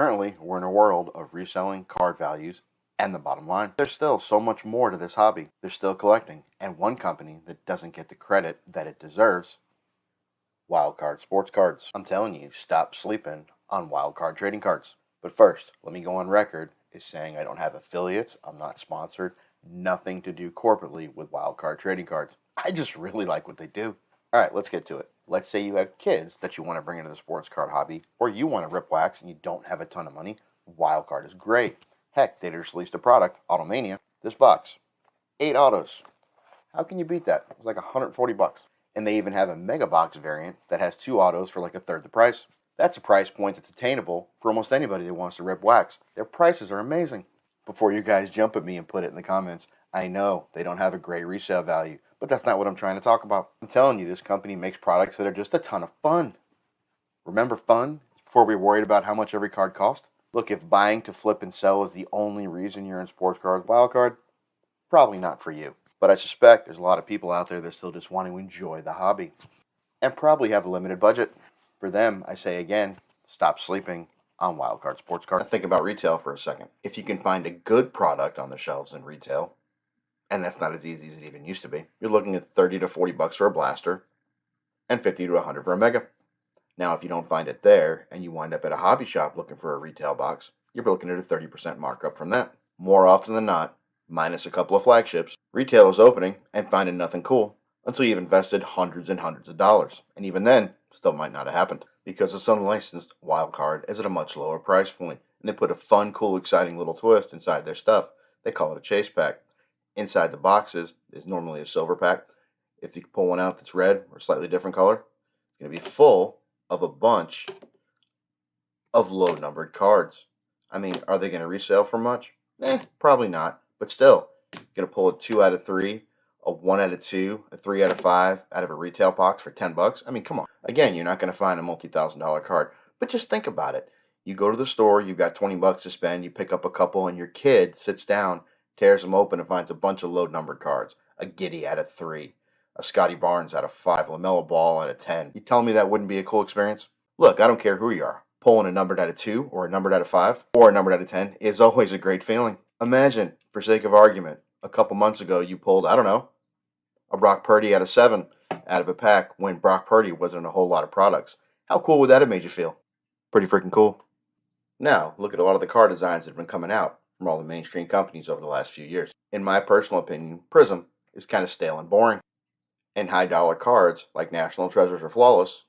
Currently, we're in a world of reselling card values, and the bottom line, there's still so much more to this hobby. There's still collecting, and one company that doesn't get the credit that it deserves, Wildcard Sports Cards. I'm telling you, stop sleeping on Wildcard trading cards. But first, let me go on record as saying I don't have affiliates, I'm not sponsored, nothing to do corporately with Wildcard trading cards. I just really like what they do. All right, let's get to it. Let's say you have kids that you want to bring into the sports card hobby, or you want to rip wax and you don't have a ton of money. Wildcard is great. Heck, they just released a product, Automania. This box, 8 autos. How can you beat that? It's like $140. And they even have a mega box variant that has 2 autos for like a third the price. That's a price point that's attainable for almost anybody that wants to rip wax. Their prices are amazing. Before you guys jump at me and put it in the comments, I know they don't have a great resale value, but that's not what I'm trying to talk about. I'm telling you, this company makes products that are just a ton of fun. Remember fun before we worried about how much every card cost? Look, if buying to flip and sell is the only reason you're in sports cards wildcard, probably not for you. But I suspect there's a lot of people out there that still just want to enjoy the hobby and probably have a limited budget. For them, I say again, stop sleeping on wildcard sports cards. Think about retail for a second. If you can find a good product on the shelves in retail, and that's not as easy as it even used to be, you're looking at 30 to 40 bucks for a blaster and 50 to 100 for a mega. Now, if you don't find it there and you wind up at a hobby shop looking for a retail box, you're looking at a 30% markup from that. More often than not, minus a couple of flagships, retail is opening and finding nothing cool until you've invested hundreds and hundreds of dollars. And even then, still might not have happened because it's unlicensed. Wildcard is at a much lower price point, and they put a fun, cool, exciting little twist inside their stuff. They call it a chase pack. Inside the boxes is normally a silver pack. If you pull one out that's red or slightly different color, it's going to be full of a bunch of low numbered cards. I mean, are they going to resell for much? Probably not. But still, you're going to pull a 2 out of 3, a 1 out of 2, a 3 out of 5 out of a retail box for $10. I mean, come on. Again, you're not going to find a multi-$1,000 card. But just think about it. You go to the store, you've got $20 to spend, you pick up a couple, and your kid sits down, tears them open, and finds a bunch of low numbered cards. A Giddy out of 3, a Scotty Barnes out of 5, LaMelo Ball out of 10. You tell me that wouldn't be a cool experience? Look, I don't care who you are. Pulling a numbered out of 2 or a numbered out of 5 or a numbered out of 10 is always a great feeling. Imagine, for sake of argument, a couple months ago you pulled, I don't know, a Brock Purdy out of 7 out of a pack when Brock Purdy wasn't a whole lot of products. How cool would that have made you feel? Pretty freaking cool. Now, look at a lot of the card designs that have been coming out from all the mainstream companies over the last few years. In my personal opinion, Prism is kind of stale and boring. And high dollar cards, like National Treasures or Flawless,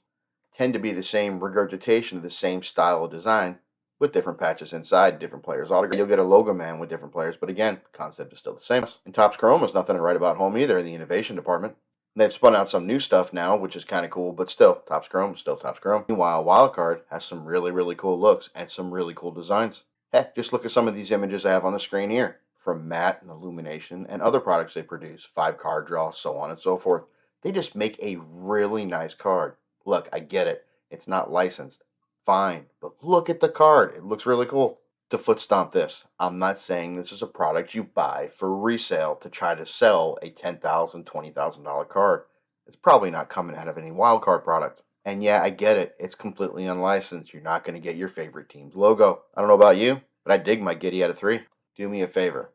tend to be the same regurgitation of the same style of design with different patches inside, different players' autographs. You'll get a logo man with different players, but again, the concept is still the same. And Topps Chrome is nothing to write about home either in the innovation department. They've spun out some new stuff now, which is kind of cool, but still, Topps Chrome is still Topps Chrome. Meanwhile, Wildcard has some really, really cool looks and some really cool designs. Heck, just look at some of these images I have on the screen here, from matte and illumination and other products they produce, 5-card draw, so on and so forth. They just make a really nice card. Look, I get it. It's not licensed. Fine. But look at the card. It looks really cool. To foot stomp this, I'm not saying this is a product you buy for resale to try to sell a $10,000, $20,000 card. It's probably not coming out of any wild card product. And yeah, I get it. It's completely unlicensed. You're not going to get your favorite team's logo. I don't know about you, but I dig my Giddy out of 3. Do me a favor.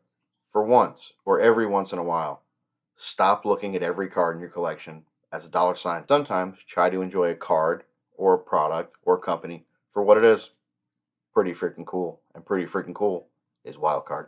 For once, or every once in a while, stop looking at every card in your collection as a dollar sign. Sometimes try to enjoy a card or a product or a company for what it is. Pretty freaking cool. And pretty freaking cool is Wildcard.